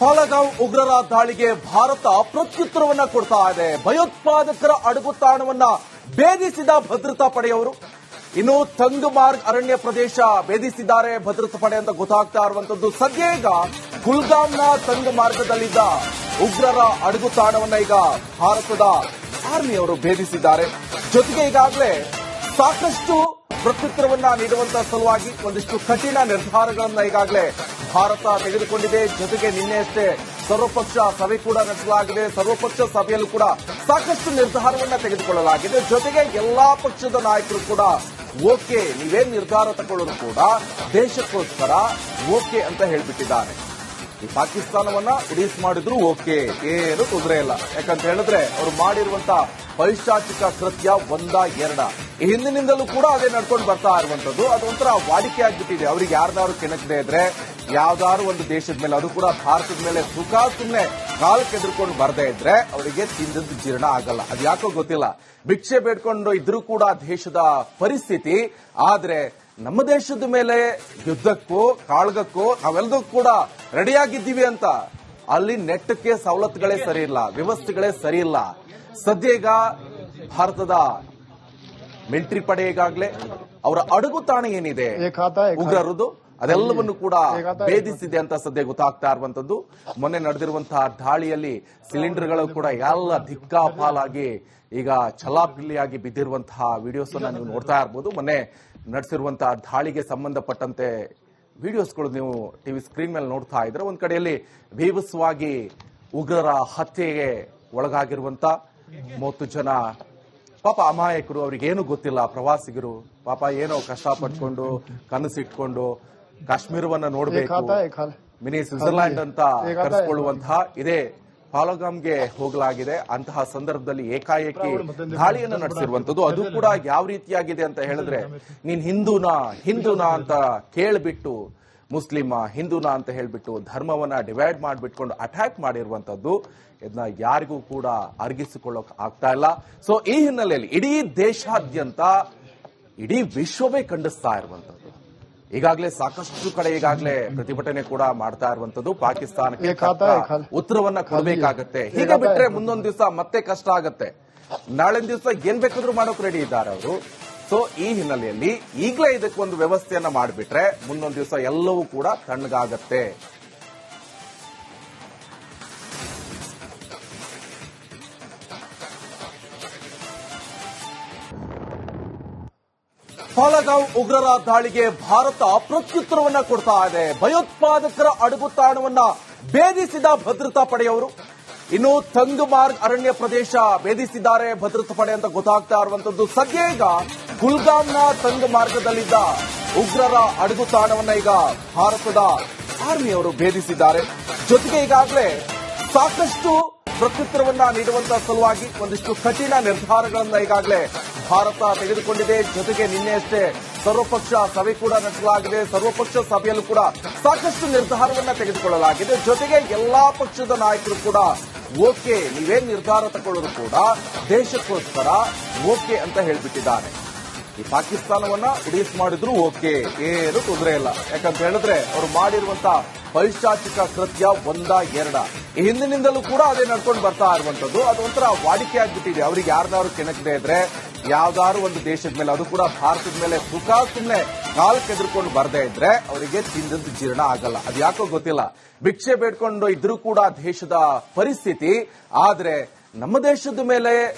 ಪಾಲಗಾಂವ್ ಉಗ್ರರ ದಾಳಿಗೆ ಭಾರತ ಪ್ರತ್ಯುತ್ತರವನ್ನ ಕೊಡ್ತಾ ಇದೆ. ಭಯೋತ್ಪಾದಕರ ಅಡಗುತಾಣವನ್ನ ಭೇದಿಸಿದ ಭದ್ರತಾ ಪಡೆಯವರು. ಇನ್ನು ತಂಗಮಾರ್ಗ್ ಅರಣ್ಯ ಪ್ರದೇಶ ಭೇದಿಸಿದ್ದಾರೆ ಭದ್ರತಾ ಪಡೆ ಅಂತ ಗೊತ್ತಾಗ್ತಾ ಇರುವಂತದ್ದು. ಸದ್ಯ ಈಗ ಕುಲ್ಗಾಮ್ನ ತಂಗಮಾರ್ಗದಲ್ಲಿದ್ದ ಉಗ್ರರ ಅಡಗುತಾಣವನ್ನ ಈಗ ಭಾರತದ ಆರ್ಮಿಯವರು ಭೇದಿಸಿದ್ದಾರೆ. ಜೊತೆಗೆ ಈಗಾಗಲೇ ಸಾಕಷ್ಟು ಪ್ರತ್ಯುತ್ತರವನ್ನ ನೀಡುವಂತಹ ಸಲುವಾಗಿ ಒಂದಿಷ್ಟು ಕಠಿಣ ನಿರ್ಧಾರಗಳನ್ನ ಈಗಾಗಲೇ ಭಾರತ ತೆಗೆದುಕೊಂಡಿದೆ. ಜೊತೆಗೆ ನಿನ್ನೆಯಷ್ಟೇ ಸರ್ವಪಕ್ಷ ಸಭೆ ಕೂಡ ನಡೆಸಲಾಗಿದೆ. ಸರ್ವಪಕ್ಷ ಸಭೆಯಲ್ಲೂ ಕೂಡ ಸಾಕಷ್ಟು ನಿರ್ಧಾರವನ್ನ ತೆಗೆದುಕೊಳ್ಳಲಾಗಿದೆ. ಜೊತೆಗೆ ಎಲ್ಲಾ ಪಕ್ಷದ ನಾಯಕರು ಕೂಡ ಓಕೆ, ನೀವೇನ್ ನಿರ್ಧಾರ ತಗೊಳ್ಳೋರು ಕೂಡ ದೇಶಕ್ಕೋಸ್ಕರ ಓಕೆ ಅಂತ ಹೇಳ್ಬಿಟ್ಟಿದ್ದಾರೆ. ಈ ಪಾಕಿಸ್ತಾನವನ್ನ ರಿಲೀಸ್ ಮಾಡಿದ್ರು ಓಕೆ, ಏನು ತೊಂದರೆ ಇಲ್ಲ. ಯಾಕಂತ ಹೇಳಿದ್ರೆ ಅವರು ಮಾಡಿರುವಂತಹ ಪೈಶಾಚಿಕ ಕೃತ್ಯ ಒಂದ ಎರಡ ಈ ಹಿಂದಿನಿಂದಲೂ ಕೂಡ ಅದೇ ನಡ್ಕೊಂಡು ಬರ್ತಾ ಇರುವಂತದ್ದು. ಅದೊಂಥರ ವಾಡಿಕೆ ಆಗ್ಬಿಟ್ಟಿದೆ. ಅವ್ರಿಗೆ ಯಾರ್ದಾರು ಕೆಣಕದೆ ಇದ್ರೆ ಯಾವ್ದಾದ್ರು ಒಂದು ದೇಶದ ಮೇಲೆ, ಅದು ಕೂಡ ಭಾರತದ ಮೇಲೆ ಸುಮ್ಮನೆ ಕಾಲು ಕೆದರ್ಕೊಂಡು ಬರದೇ ಇದ್ರೆ ಅವರಿಗೆ ತಿಂದದ್ದು ಜೀರ್ಣ ಆಗಲ್ಲ. ಅದು ಯಾಕೋ ಗೊತ್ತಿಲ್ಲ. ಭಿಕ್ಷೆ ಬೇಡ್ಕೊಂಡು ಇದ್ರೂ ಕೂಡ ದೇಶದ ಪರಿಸ್ಥಿತಿ. ಆದ್ರೆ ನಮ್ಮ ದೇಶದ ಮೇಲೆ ಯುದ್ಧಕ್ಕೂ ಕಾಳ್ಗಕ್ಕೂ ನಾವೆಲ್ಲದಕ್ಕೂ ಕೂಡ ರೆಡಿಯಾಗಿದ್ದೀವಿ ಅಂತ ಅಲ್ಲಿ ನೆಟ್ಟಕ್ಕೆ ಸವಲತ್ತುಗಳೇ ಸರಿ ಇಲ್ಲ, ವ್ಯವಸ್ಥೆಗಳೇ ಸರಿ ಇಲ್ಲ. ಸದ್ಯ ಈಗ ಭಾರತದ ಮಿಲಿಟರಿ ಪಡೆ ಈಗಾಗಲೇ ಅವರ ಅಡಗುತಾಣ ಏನಿದೆ ಉಗ್ರರದು ಅದೆಲ್ಲವನ್ನು ಕೂಡ ಭೇದಿಸಿದೆ ಅಂತ ಸದ್ಯ ಗೊತ್ತಾಗ್ತಾ ಇರುವಂತದ್ದು. ಮೊನ್ನೆ ನಡೆದಿರುವಂತಹ ದಾಳಿಯಲ್ಲಿ ಸಿಲಿಂಡರ್ಗಳು ಕೂಡ ಎಲ್ಲ ದಿಕ್ಕಾಪಾಲಾಗಿ ಈಗ ಛಲಾಪಿಲ್ಲಿಯಾಗಿ ಬಿದ್ದಿರುವಂತಹ ವಿಡಿಯೋಸ್ ಅನ್ನ ನೀವು ನೋಡ್ತಾ ಇರಬಹುದು. ಮೊನ್ನೆ ನಡೆಸಿರುವಂತಹ ದಾಳಿಗೆ ಸಂಬಂಧಪಟ್ಟಂತೆ ವಿಡಿಯೋಸ್ಗಳು ನೀವು ಟಿವಿ ಸ್ಕ್ರೀನ್ ಮೇಲೆ ನೋಡ್ತಾ ಇದ್ರೆ ಒಂದ್ ಕಡೆಯಲ್ಲಿ ಭೀಭತ್ಸವಾಗಿ ಉಗ್ರರ ಹತ್ಯೆಗೆ ಒಳಗಾಗಿರುವಂತ 30 ಜನ ಪಾಪ ಅಮಾಯಕರು, ಅವ್ರಿಗೇನು ಗೊತ್ತಿಲ್ಲ, ಪ್ರವಾಸಿಗರು ಪಾಪ ಏನೋ ಕಷ್ಟಪಟ್ಕೊಂಡು ಕನಸಿಟ್ಕೊಂಡು ಕಾಶ್ಮೀರವನ್ನ ನೋಡಬೇಕು, ಮಿನಿ ಸ್ವಿಟ್ಜರ್ಲ್ಯಾಂಡ್ ಅಂತ ಕರೆಸಿಕೊಳ್ಳುವಂತಹ ಇದೇ ಪಾಲಗಾಮ್ಗೆ ಹೋಗಲಾಗಿದೆ. ಅಂತಹ ಸಂದರ್ಭದಲ್ಲಿ ಏಕಾಏಕಿ ದಾಳಿಯನ್ನು ನಡೆಸಿರುವಂತದ್ದು. ಅದು ಕೂಡ ಯಾವ ರೀತಿಯಾಗಿದೆ ಅಂತ ಹೇಳಿದ್ರೆ, ನೀನ್ ಹಿಂದೂನಾ ಅಂತ ಕೇಳ್ಬಿಟ್ಟು, ಮುಸ್ಲಿಮ ಹಿಂದೂನಾ ಅಂತ ಹೇಳ್ಬಿಟ್ಟು ಧರ್ಮವನ್ನ ಡಿವೈಡ್ ಮಾಡಿಬಿಟ್ಕೊಂಡು ಅಟ್ಯಾಕ್ ಮಾಡಿರುವಂತದ್ದು. ಇದನ್ನ ಯಾರಿಗೂ ಕೂಡ ಅರ್ಗಿಸಿಕೊಳ್ಳೋಕ್ ಆಗ್ತಾ ಇಲ್ಲ. ಸೊ ಈ ಹಿನ್ನೆಲೆಯಲ್ಲಿ ಇಡೀ ದೇಶಾದ್ಯಂತ, ಇಡೀ ವಿಶ್ವವೇ ಖಂಡಿಸ್ತಾ ಇರುವಂತದ್ದು. ಈಗಾಗಲೇ ಸಾಕಷ್ಟು ಕಡೆ ಈಗಾಗಲೇ ಪ್ರತಿಭಟನೆ ಕೂಡ ಮಾಡ್ತಾ ಇರುವಂತದ್ದು. ಪಾಕಿಸ್ತಾನಕ್ಕೆ ಉತ್ತರವನ್ನ ಕೊಡಬೇಕಾಗತ್ತೆ. ಹೀಗೆ ಬಿಟ್ರೆ ಮುಂದೊಂದು ದಿವಸ ಮತ್ತೆ ಕಷ್ಟ ಆಗತ್ತೆ. ನಾಳಿನ ದಿವಸ ಏನ್ ಬೇಕಾದ್ರೂ ಮಾಡೋಕ್ ರೆಡಿ ಇದ್ದಾರೆ ಅವರು. ಸೊ ಈ ಹಿನ್ನೆಲೆಯಲ್ಲಿ ಈಗಲೇ ಇದಕ್ಕೊಂದು ವ್ಯವಸ್ಥೆಯನ್ನ ಮಾಡಿಬಿಟ್ರೆ ಮುಂದೊಂದು ದಿವಸ ಎಲ್ಲವೂ ಕೂಡ ತಣ್ಣಗಾಗತ್ತೆ. ಪಾಲಗಾಂವ್ ಉಗ್ರರ ದಾಳಿಗೆ ಭಾರತ ಪ್ರತ್ಯುತ್ತರವನ್ನ ಕೊಡ್ತಾ ಇದೆ. ಭಯೋತ್ಪಾದಕರ ಅಡಗುತಾಣವನ್ನ ಭೇದಿಸಿದ ಭದ್ರತಾ ಪಡೆಯವರು. ಇನ್ನು ತಂಗಮಾರ್ಗ್ ಅರಣ್ಯ ಪ್ರದೇಶ ಭೇದಿಸಿದ್ದಾರೆ ಭದ್ರತಾ ಪಡೆ ಅಂತ ಗೊತ್ತಾಗ್ತಾ ಇರುವಂತದ್ದು. ಸದ್ಯ ಈಗ ಕುಲ್ಗಾಮ್ನ ತಂಗಮಾರ್ಗದಲ್ಲಿದ್ದ ಉಗ್ರರ ಅಡಗುತಾಣವನ್ನ ಈಗ ಭಾರತದ ಆರ್ಮಿಯವರು ಭೇದಿಸಿದ್ದಾರೆ. ಜೊತೆಗೆ ಈಗಾಗಲೇ ಸಾಕಷ್ಟು ಪ್ರತ್ಯುತ್ತರವನ್ನ ನೀಡುವಂತಹ ಸಲುವಾಗಿ ಒಂದಿಷ್ಟು ಕಠಿಣ ನಿರ್ಧಾರಗಳನ್ನ ಈಗಾಗಲೇ ಭಾರತ ತೆಗೆದುಕೊಂಡಿದೆ. ಜೊತೆಗೆ ನಿನ್ನೆಯಷ್ಟೇ ಸರ್ವಪಕ್ಷ ಸಭೆ ಕೂಡ ನಡೆಸಲಾಗಿದೆ. ಸರ್ವಪಕ್ಷ ಸಭೆಯಲ್ಲೂ ಕೂಡ ಸಾಕಷ್ಟು ನಿರ್ಧಾರವನ್ನ ತೆಗೆದುಕೊಳ್ಳಲಾಗಿದೆ. ಜೊತೆಗೆ ಎಲ್ಲಾ ಪಕ್ಷದ ನಾಯಕರು ಕೂಡ ಓಕೆ, ನೀವೇನ್ ನಿರ್ಧಾರ ತಗೊಳ್ಳೋರು ಕೂಡ ದೇಶಕ್ಕೋಸ್ಕರ ಓಕೆ ಅಂತ ಹೇಳ್ಬಿಟ್ಟಿದ್ದಾರೆ. ಈ ಪಾಕಿಸ್ತಾನವನ್ನ ರಿಲೀಸ್ ಮಾಡಿದ್ರು ಓಕೆ, ಏನು ತೊಂದರೆ ಇಲ್ಲ. ಯಾಕಂತ ಹೇಳಿದ್ರೆ ಅವರು ಮಾಡಿರುವಂತಹ ಪೈಶಾಚಿಕ ಕೃತ್ಯ ಒಂದ ಎರಡ ಈ ಹಿಂದಿನಿಂದಲೂ ಕೂಡ ಅದೇ ನಡ್ಕೊಂಡು ಬರ್ತಾ ಇರುವಂತದ್ದು. ಅದೊಂಥರ ವಾಡಿಕೆ ಆಗ್ಬಿಟ್ಟಿದೆ. ಅವ್ರಿಗೆ ಯಾರ್ದಾರು ಕೆಣಕದೆ ಇದ್ರೆ ಯಾವ್ದಾದ್ರು ಒಂದು ದೇಶದ ಮೇಲೆ, ಅದು ಕೂಡ ಭಾರತದ ಮೇಲೆ ಸುಮ್ಮನೆ ಕಾಲು ಕೆದರ್ಕೊಂಡು ಬರದೇ ಇದ್ರೆ ಅವರಿಗೆ ತಿಂದದ್ದು ಜೀರ್ಣ ಆಗಲ್ಲ. ಅದು ಯಾಕೋ ಗೊತ್ತಿಲ್ಲ. ಭಿಕ್ಷೆ ಬೇಡ್ಕೊಂಡು ಇದ್ರೂ ಕೂಡ ದೇಶದ ಪರಿಸ್ಥಿತಿ. ಆದ್ರೆ ನಮ್ಮ ದೇಶದ ಮೇಲೆ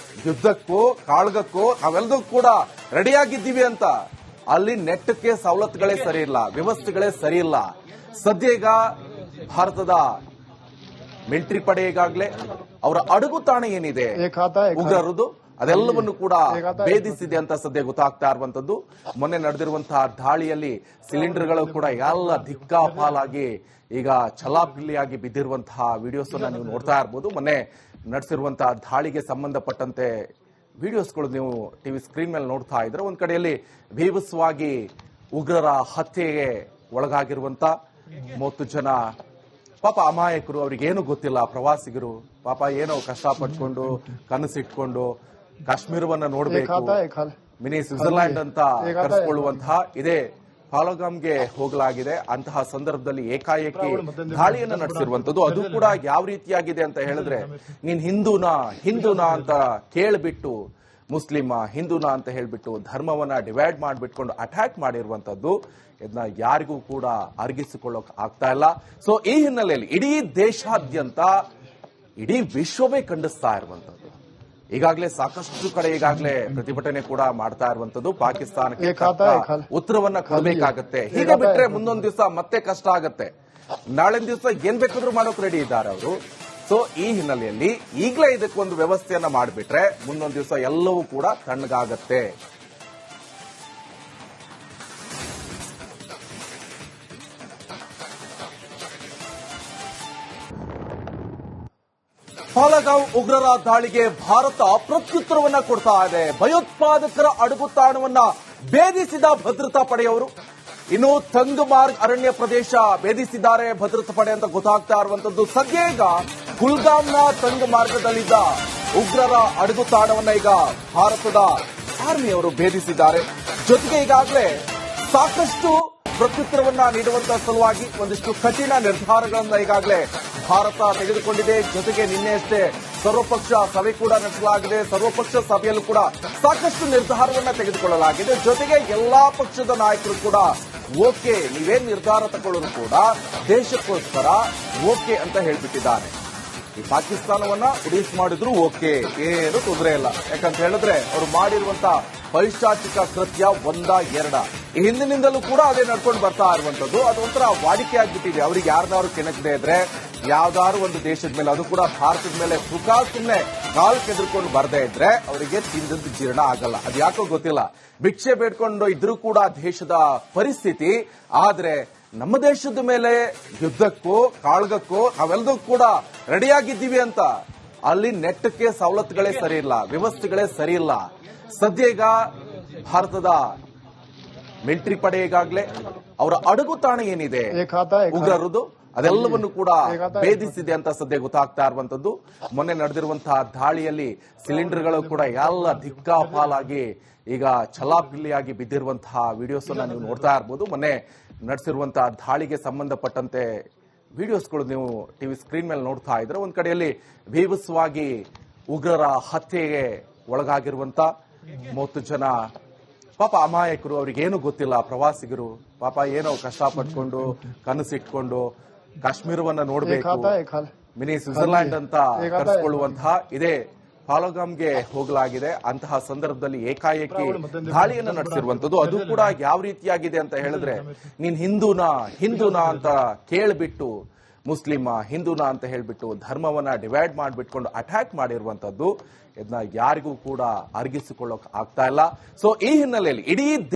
ಯುದ್ಧಕ್ಕೂ ಕಾಳ್ಗಕ್ಕೂ ನಾವೆಲ್ಲದಕ್ಕೂ ಕೂಡ ರೆಡಿಯಾಗಿದ್ದೀವಿ ಅಂತ ಅಲ್ಲಿ ನೆಟ್ಟಕ್ಕೆ ಸವಲತ್ತುಗಳೇ ಸರಿ ಇಲ್ಲ, ವ್ಯವಸ್ಥೆಗಳೇ ಸರಿ ಇಲ್ಲ. ಸದ್ಯ ಈಗ ಭಾರತದ ಮಿಲಿಟರಿ ಪಡೆ ಈಗಾಗಲೇ ಅವರ ಅಡಗುತಾಣ ಏನಿದೆ ಉಗ್ರರದು ಅದೆಲ್ಲವನ್ನು ಕೂಡ ಭೇದಿಸಿದೆ ಅಂತ ಸದ್ಯ ಗೊತ್ತಾಗ್ತಾ ಇರುವಂತದ್ದು. ಮೊನ್ನೆ ನಡೆದಿರುವಂತಹ ದಾಳಿಯಲ್ಲಿ ಸಿಲಿಂಡರ್ಗಳು ಕೂಡ ಎಲ್ಲ ದಿಕ್ಕಾಪಾಲಾಗಿ ಈಗ ಛಲಾಪಿಲ್ಲಿಯಾಗಿ ಬಿದ್ದಿರುವಂತಹ ವಿಡಿಯೋಸ್ ಅನ್ನ ನೀವು ನೋಡ್ತಾ ಇರಬಹುದು. ಮೊನ್ನೆ ನಡೆಸಿರುವಂತಹ ದಾಳಿಗೆ ಸಂಬಂಧಪಟ್ಟಂತೆ ವಿಡಿಯೋಸ್ಗಳು ನೀವು ಟಿವಿ ಸ್ಕ್ರೀನ್ ಮೇಲೆ ನೋಡ್ತಾ ಇದ್ರೆ ಒಂದ್ ಕಡೆಯಲ್ಲಿ ಭೀಭತ್ಸವಾಗಿ ಉಗ್ರರ ಹತ್ಯೆಗೆ ಒಳಗಾಗಿರುವಂತ 30 ಜನ ಪಾಪ ಅಮಾಯಕರು, ಅವ್ರಿಗೇನು ಗೊತ್ತಿಲ್ಲ, ಪ್ರವಾಸಿಗರು ಪಾಪ ಏನೋ ಕಷ್ಟಪಟ್ಕೊಂಡು ಕನಸಿಟ್ಕೊಂಡು ಕಾಶ್ಮೀರವನ್ನ ನೋಡಬೇಕು, ಮಿನಿ ಸ್ವಿಟ್ಜರ್ಲ್ಯಾಂಡ್ ಅಂತ ಕರೆಸಿಕೊಳ್ಳುವಂತಹ ಇದೇ ಪಾಲಗಾಮ್ಗೆ ಹೋಗಲಾಗಿದೆ. ಅಂತಹ ಸಂದರ್ಭದಲ್ಲಿ ಏಕಾಏಕಿ ದಾಳಿಯನ್ನು ನಡೆಸಿರುವಂತದ್ದು. ಅದು ಕೂಡ ಯಾವ ರೀತಿಯಾಗಿದೆ ಅಂತ ಹೇಳಿದ್ರೆ, ನೀನ್ ಹಿಂದೂನಾ ಅಂತ ಕೇಳ್ಬಿಟ್ಟು, ಮುಸ್ಲಿಮ ಹಿಂದೂನಾ ಅಂತ ಹೇಳ್ಬಿಟ್ಟು ಧರ್ಮವನ್ನ ಡಿವೈಡ್ ಮಾಡಿಬಿಟ್ಕೊಂಡು ಅಟ್ಯಾಕ್ ಮಾಡಿರುವಂತದ್ದು. ಇದನ್ನ ಯಾರಿಗೂ ಕೂಡ ಅರಗಿಸಿಕೊಳ್ಳೋಕೆ ಆಗ್ತಾ ಇಲ್ಲ. ಸೊ ಈ ಹಿನ್ನೆಲೆಯಲ್ಲಿ ಇಡೀ ದೇಶಾದ್ಯಂತ, ಇಡೀ ವಿಶ್ವವೇ ಖಂಡಿಸ್ತಾ ಇರುವಂತದ್ದು. ಈಗಾಗಲೇ ಸಾಕಷ್ಟು ಕಡೆ ಪ್ರತಿಭಟನೆ ಕೂಡ ಮಾಡ್ತಾ ಇರುವಂತದ್ದು. ಪಾಕಿಸ್ತಾನಕ್ಕೆ ಉತ್ತರವನ್ನ ಕೊಡಬೇಕಾಗತ್ತೆ. ಹೀಗೆ ಬಿಟ್ರೆ ಮುಂದೊಂದು ದಿವಸ ಮತ್ತೆ ಕಷ್ಟ ಆಗತ್ತೆ. ನಾಳಿನ ದಿವಸ ಏನ್ ಬೇಕಾದ್ರೂ ಮಾಡೋಕೆ ರೆಡಿ ಇದ್ದಾರೆ ಅವರು. ಸೊ ಈ ಹಿನ್ನೆಲೆಯಲ್ಲಿ ಈಗಲೇ ಇದಕ್ಕೊಂದು ವ್ಯವಸ್ಥೆಯನ್ನ ಮಾಡಿಬಿಟ್ರೆ ಮುಂದೊಂದು ದಿವಸ ಎಲ್ಲವೂ ಕೂಡ ತಣ್ಣಗಾಗತ್ತೆ. ಪಾಲಗಾಂವ್ ಉಗ್ರರ ದಾಳಿಗೆ ಭಾರತ ಪ್ರತ್ಯುತ್ತರವನ್ನ ಕೊಡ್ತಾ ಇದೆ. ಭಯೋತ್ಪಾದಕರ ಅಡಗುತಾಣವನ್ನ ಭೇದಿಸಿದ ಭದ್ರತಾ ಪಡೆಯವರು. ಇನ್ನು ತಂಗಮಾರ್ಗ್ ಅರಣ್ಯ ಪ್ರದೇಶ ಭೇದಿಸಿದ್ದಾರೆ ಭದ್ರತಾ ಪಡೆ ಅಂತ ಗೊತ್ತಾಗ್ತಾ ಇರುವಂತದ್ದು. ಸದ್ಯೀಗ ಕುಲ್ಗಾಮ್ನ ತಂಗಮಾರ್ಗದಲ್ಲಿದ್ದ ಉಗ್ರರ ಅಡಗುತಾಣವನ್ನ ಈಗ ಭಾರತದ ಆರ್ಮಿಯವರು ಭೇದಿಸಿದ್ದಾರೆ. ಜೊತೆಗೆ ಈಗಾಗಲೇ ಸಾಕಷ್ಟು ಪ್ರತ್ಯುತ್ತರವನ್ನ ನೀಡುವಂತಹ ಸಲುವಾಗಿ ಒಂದಿಷ್ಟು ಕಠಿಣ ನಿರ್ಧಾರಗಳನ್ನ ಈಗಾಗಲೇ ಭಾರತ ತೆಗೆದುಕೊಂಡಿದೆ. ಜೊತೆಗೆ ನಿನ್ನೆಯಷ್ಟೇ ಸರ್ವಪಕ್ಷ ಸಭೆ ಕೂಡ ನಡೆಸಲಾಗಿದೆ. ಸರ್ವಪಕ್ಷ ಸಭೆಯಲ್ಲೂ ಕೂಡ ಸಾಕಷ್ಟು ನಿರ್ಧಾರವನ್ನ ತೆಗೆದುಕೊಳ್ಳಲಾಗಿದೆ. ಜೊತೆಗೆ ಎಲ್ಲಾ ಪಕ್ಷದ ನಾಯಕರು ಕೂಡ ಓಕೆ, ನೀವೇನ್ ನಿರ್ಧಾರ ತಗೊಳ್ಳೋರು ಕೂಡ ದೇಶಕ್ಕೋಸ್ಕರ ಓಕೆ ಅಂತ ಹೇಳ್ಬಿಟ್ಟಿದ್ದಾರೆ. ಈ ಪಾಕಿಸ್ತಾನವನ್ನ ರಿಲೀಸ್ ಮಾಡಿದ್ರು ಓಕೆ, ಏನು ತೊಂದರೆ ಇಲ್ಲ. ಯಾಕಂತ ಹೇಳಿದ್ರೆ ಅವರು ಮಾಡಿರುವಂತ ಪೈಶಾಚಿಕ ಕೃತ್ಯ ಒಂದ ಎರಡ, ಈ ಹಿಂದಿನಿಂದಲೂ ಕೂಡ ಅದೇ ನಡ್ಕೊಂಡು ಬರ್ತಾ ಇರುವಂತದ್ದು. ಅದೊಂಥರ ವಾಡಿಕೆ ಆಗ್ಬಿಟ್ಟಿದೆ. ಅವ್ರಿಗೆ ಯಾರ್ದಾರು ಕೆಣಕದೆ ಇದ್ರೆ ಯಾವ್ದಾದ್ರು ಒಂದು ದೇಶದ ಮೇಲೆ, ಅದು ಕೂಡ ಭಾರತದ ಮೇಲೆ ಸುಮ್ಮನೆ ಕಾಲ್ ಕೆದ್ರಕೊಂಡು ಬರ್ದೇ ಇದ್ರೆ ಅವರಿಗೆ ತಿಂದದ್ದು ಜೀರ್ಣ ಆಗಲ್ಲ. ಅದು ಯಾಕೋ ಗೊತ್ತಿಲ್ಲ. ಭಿಕ್ಷೆ ಬೇಡ್ಕೊಂಡು ಇದ್ರೂ ಕೂಡ ದೇಶದ ಪರಿಸ್ಥಿತಿ. ಆದ್ರೆ ನಮ್ಮ ದೇಶದ ಮೇಲೆ ಯುದ್ಧಕ್ಕೂ ಕಾಳ್ಗಕ್ಕೂ ನಾವೆಲ್ಲದೂ ಕೂಡ ರೆಡಿಯಾಗಿದ್ದೀವಿ ಅಂತ ಅಲ್ಲಿ ನೆಟ್ಟಕ್ಕೆ ಸವಲತ್ತುಗಳೇ ಸರಿ ಇಲ್ಲ, ವ್ಯವಸ್ಥೆಗಳೇ ಸರಿ ಇಲ್ಲ. ಸದ್ಯ ಈಗ ಭಾರತದ ಮಿಲಿಟರಿ ಪಡೆ ಈಗಾಗಲೇ ಅವರ ಅಡಗುತಾಣ ಏನಿದೆ ಉಗ್ರರದು ಅದೆಲ್ಲವನ್ನು ಕೂಡ ಭೇದಿಸಿದೆ ಅಂತ ಸದ್ಯ ಗೊತ್ತಾಗ್ತಾ ಇರುವಂತದ್ದು. ಮೊನ್ನೆ ನಡೆದಿರುವಂತಹ ದಾಳಿಯಲ್ಲಿ ಸಿಲಿಂಡರ್ಗಳು ಕೂಡ ಎಲ್ಲ ದಿಕ್ಕಾಪಾಲಾಗಿ ಈಗ ಛಲಾಪಿಲ್ಲಿಯಾಗಿ ಬಿದ್ದಿರುವಂತಹ ವಿಡಿಯೋಸ್ ಅನ್ನ ನೀವು ನೋಡ್ತಾ ಇರಬಹುದು. ಮೊನ್ನೆ ನಡೆಸಿರುವಂತಹ ದಾಳಿಗೆ ಸಂಬಂಧಪಟ್ಟಂತೆ ವಿಡಿಯೋಸ್ಗಳು ನೀವು ಟಿವಿ ಸ್ಕ್ರೀನ್ ಮೇಲೆ ನೋಡ್ತಾ ಇದ್ರೆ, ಒಂದ್ ಕಡೆಯಲ್ಲಿ ಭೀಭತ್ಸವಾಗಿ ಉಗ್ರರ ಹತ್ಯೆಗೆ ಒಳಗಾಗಿರುವಂತ 30 ಜನ ಪಾಪ ಅಮಾಯಕರು, ಅವ್ರಿಗೇನು ಗೊತ್ತಿಲ್ಲ, ಪ್ರವಾಸಿಗರು ಪಾಪ ಏನೋ ಕಷ್ಟಪಟ್ಕೊಂಡು ಕನಸಿಟ್ಕೊಂಡು ಕಾಶ್ಮೀರವನ್ನ ನೋಡಬೇಕು, ಮಿನಿ ಸ್ವಿಟ್ಜರ್ಲ್ಯಾಂಡ್ ಅಂತ ಕರೆಸಿಕೊಳ್ಳುವಂತಹ ಇದೇ ಪಾಲಗಾಮ್ಗೆ ಹೋಗಲಾಗಿದೆ. ಅಂತಹ ಸಂದರ್ಭದಲ್ಲಿ ಏಕಾಏಕಿ ದಾಳಿಯನ್ನು ನಡೆಸಿರುವಂತದ್ದು. ಅದು ಕೂಡ ಯಾವ ರೀತಿಯಾಗಿದೆ ಅಂತ ಹೇಳಿದ್ರೆ, ನೀನ್ ಹಿಂದೂನಾ ಅಂತ ಕೇಳ್ಬಿಟ್ಟು, ಮುಸ್ಲಿಮ ಹಿಂದೂನಾ ಅಂತ ಹೇಳ್ಬಿಟ್ಟು ಧರ್ಮವನ್ನ ಡಿವೈಡ್ ಮಾಡಿಬಿಟ್ಕೊಂಡು ಅಟ್ಯಾಕ್ ಮಾಡಿರುವಂತದ್ದು. ಇದನ್ನ ಯಾರಿಗೂ ಕೂಡ ಅರಗಿಸಿಕೊಳ್ಳೋಕೆ ಆಗ್ತಾ ಇಲ್ಲ. ಸೊ ಈ ಹಿನ್ನೆಲೆಯಲ್ಲಿ ಇಡೀ